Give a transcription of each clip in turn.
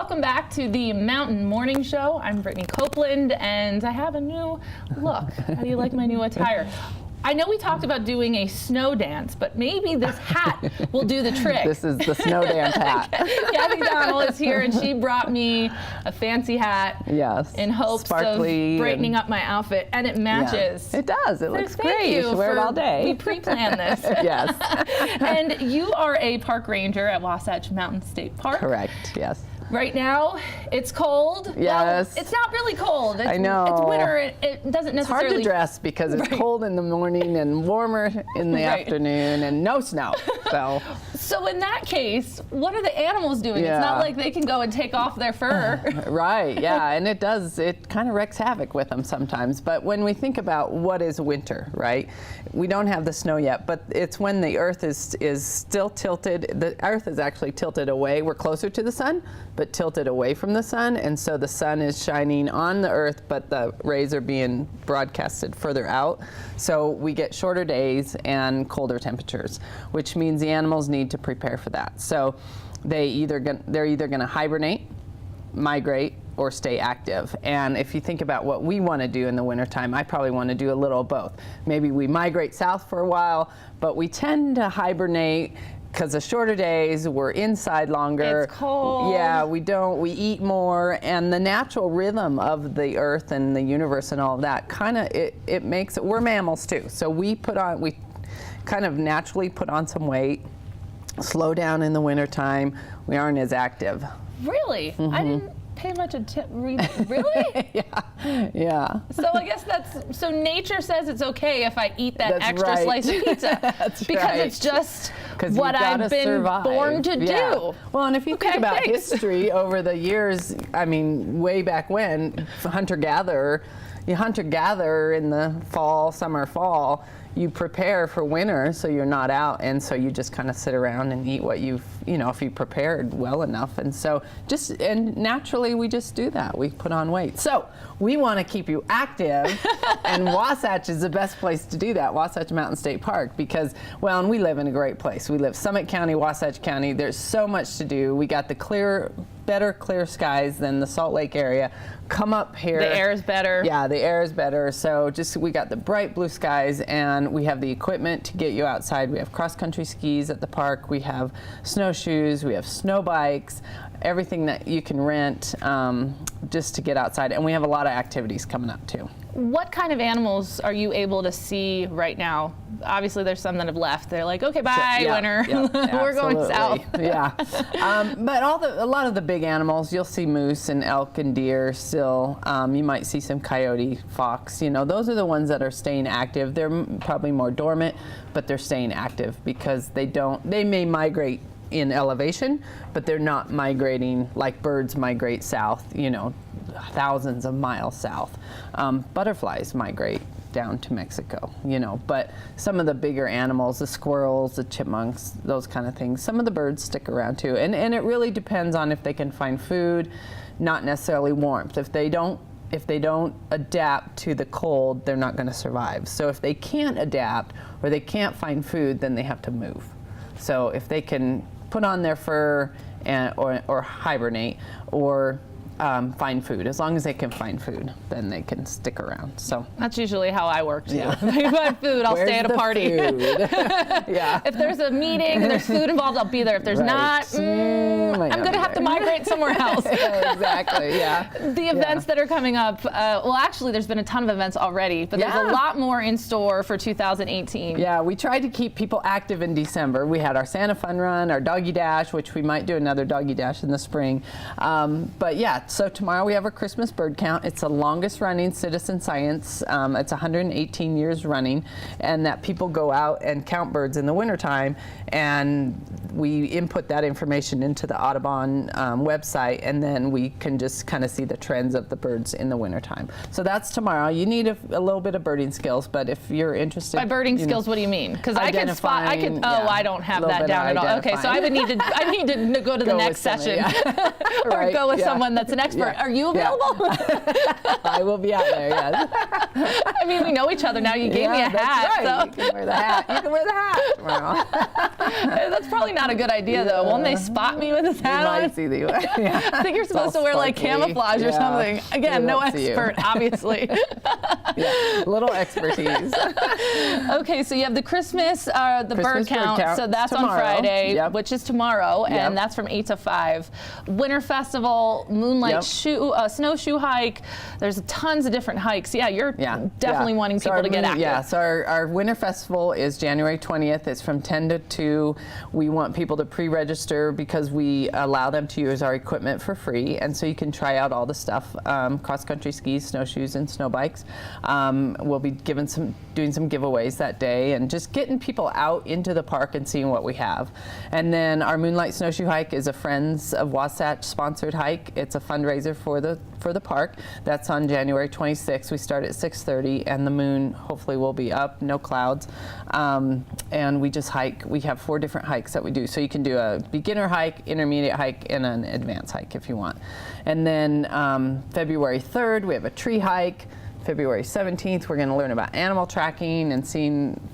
Welcome back to the Mountain Morning Show. I'm Brittany Copeland, and I have a new look. How do you like my new attire? I know we talked about doing a snow dance, but maybe this hat will do the trick. This is the snow dance hat. Kathy Donnell is here, and she brought me a fancy hat. Yes. In hopes Sparkly of brightening up my outfit, and it matches. Yeah, it does. It looks Thank great. You should wear it all day. We pre-planned this. Yes. And you are a park ranger at Wasatch Mountain State Park. Correct. Yes. Right now, it's cold. Yes. Well, it's not really cold. I know. It's winter. It doesn't necessarily. It's hard to dress because it's cold in the morning and warmer in the afternoon and no snow. So in that case, what are the animals doing? It's not like they can go and take off their fur. Right. Yeah. And it does. It kind of wreaks havoc with them sometimes. But when we think about what is winter, right? We don't have the snow yet, but it's when the Earth is still tilted. The Earth is actually tilted away. We're closer to the sun, but tilted away from the sun, and so the sun is shining on the Earth, but the rays are being broadcasted further out. So we get shorter days and colder temperatures, which means the animals need to prepare for that. So they're either going to hibernate, migrate, or stay active. And if you think about what we want to do in the wintertime, I probably want to do a little of both. Maybe we migrate south for a while, but we tend to hibernate because the shorter days, we're inside longer. It's cold. Yeah, we eat more, and the natural rhythm of the Earth and the universe and all of that it makes it, we're mammals too. So we kind of naturally put on some weight, slow down in the wintertime. We aren't as active. Really? Mm-hmm. I didn't pay much attention. Really? Yeah. So I guess so nature says it's okay if I eat that extra right. slice of pizza. Because it's just what I've been born to do. Well, and if you think about history over the years, I mean, way back when, hunter-gatherer in the summer, fall, you prepare for winter so you're not out, and so you just kind of sit around and eat what if you prepared well enough. And so and naturally we just do that. We put on weight. So we want to keep you active, and Wasatch is the best place to do that, Wasatch Mountain State Park, because, and we live in a great place. We live Summit County, Wasatch County. There's so much to do. We got the better clear skies than the Salt Lake area. Come up here. The air is better. Yeah, the air is better. So we got the bright blue skies, and we have the equipment to get you outside. We have cross-country skis at the park. We have snowshoes. We have snow bikes, everything that you can rent just to get outside. And we have a lot of activities coming up too. What kind of animals are you able to see right now? Obviously, there's some that have left. They're like, okay, bye, winter. We're going south. Yeah. But a lot of the big animals, you'll see moose and elk and deer still. You might see some coyote, fox. Those are the ones that are staying active. They're probably more dormant, but they're staying active because they may migrate in elevation, but they're not migrating like birds migrate south, thousands of miles south. Butterflies migrate down to Mexico, but some of the bigger animals, the squirrels, the chipmunks, those kind of things, some of the birds stick around too. And it really depends on if they can find food, not necessarily warmth. If they don't adapt to the cold, they're not going to survive. So if they can't adapt or they can't find food, then they have to move. So if they can put on their fur or hibernate or find food, as long as they can find food, then they can stick around. So that's usually how I work too. If I can find food, I'll stay at a party. Yeah. If there's a meeting and there's food involved, I'll be there. If there's not, I'm going to have to migrate somewhere else. Exactly. Yeah. The events that are coming up. Actually, there's been a ton of events already, but there's a lot more in store for 2018. Yeah, we tried to keep people active in December. We had our Santa Fun Run, our Doggy Dash, which we might do another Doggy Dash in the spring. But yeah. So tomorrow we have our Christmas bird count. It's the longest running citizen science. It's 118 years running, and that people go out and count birds in the wintertime, and we input that information into the Audubon website, and then we can just kind of see the trends of the birds in the wintertime. So that's tomorrow. You need a little bit of birding skills, but if you're interested. By birding skills, what do you mean? Because I can spot, I don't have that down at all. Okay, so I need to go to the next session or go with someone that's an expert. Are you available? I will be out there, yes. I mean, we know each other now. You gave me a hat. Right. So. You can wear the hat. You can wear the hat tomorrow. That's probably not a good idea, though. Won't they spot me with this hat on? Might see the, yeah. I think you're supposed to wear like sparkly. camouflage or something. Again, They no won't see you. expert, obviously. Yeah, little expertise. Okay, so you have the Christmas, the bird count. So that's tomorrow. on Friday, Yep. which is tomorrow, Yep. and that's from 8 to 5. Winter Festival, Moonlight Yep. snowshoe hike. There's tons of different hikes. Yeah, you're definitely wanting people to get active. Yeah, so our Winter Festival is January 20th. It's from 10 to 2. We want people to pre-register because we allow them to use our equipment for free, and so you can try out all the stuff, cross-country skis, snowshoes, and snow bikes. We'll be doing some giveaways that day and just getting people out into the park and seeing what we have. And then our Moonlight Snowshoe Hike is a Friends of Wasatch sponsored hike. It's a fundraiser for the park. That's on January 26th. We start at 6:30, and the moon hopefully will be up, no clouds. And we just hike. We have 4 different hikes that we do. So you can do a beginner hike, intermediate hike, and an advanced hike if you want. And then February 3rd, we have a tree hike. February 17th, we're going to learn about animal tracking and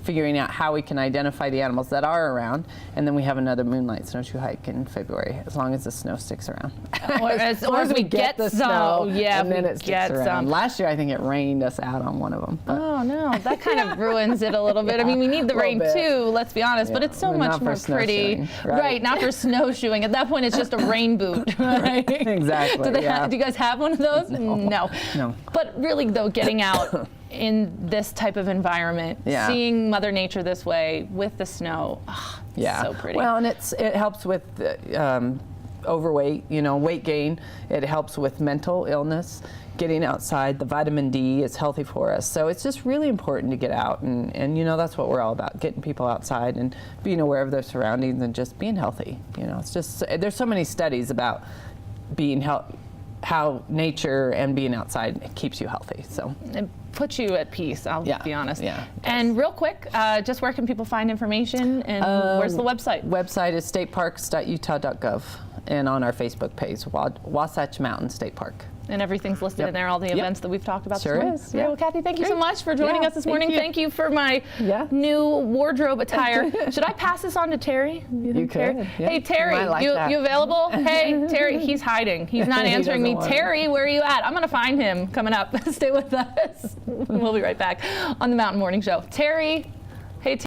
figuring out how we can identify the animals that are around. And then we have another Moonlight Snowshoe hike in February, as long as the snow sticks around. Or as long as we get the some. snow, Yeah, and then we it sticks get around. some. Last year, I think it rained us out on one of them. But Oh no, that kind of ruins it a little bit. I mean, we need the a little rain bit. too, let's be honest, but Yeah, it's so but much not for more pretty. snowshoeing, right. Not for snowshoeing. At that point, it's just a rain boot, right? Exactly, Do yeah. do you guys have one of those? No. No. But really, though, getting out in this type of environment, Yeah. seeing Mother Nature this way with the snow, Yeah. so pretty. Well, and it helps with overweight, weight gain. It helps with mental illness. Getting outside, the vitamin D is healthy for us. So it's just really important to get out, and that's what we're all about, getting people outside and being aware of their surroundings and just being healthy. It's just, there's so many studies about being how nature and being outside keeps you healthy. So it puts you at peace, I'll be honest. Yeah, it does. And real quick, just where can people find information, and where's the website? Website is stateparks.utah.gov, and on our Facebook page, Wasatch Mountain State Park. And everything's listed Yep. in there, all the Yep. events that we've talked about Sure this morning. is, Yeah. yeah. Well, Kathy, thank you so Great. much for joining Yeah, us this morning. thank you. Thank you for my Yeah. new wardrobe attire. Should I pass this on to Terry? You Terry? could, yeah. Hey, Terry, You might like you that. available? Hey, Terry, he's hiding. He's not He answering me. doesn't want it. Terry, where are you at? I'm going to find him coming up. Stay with us. We'll be right back on the Mountain Morning Show. Terry, hey, Terry.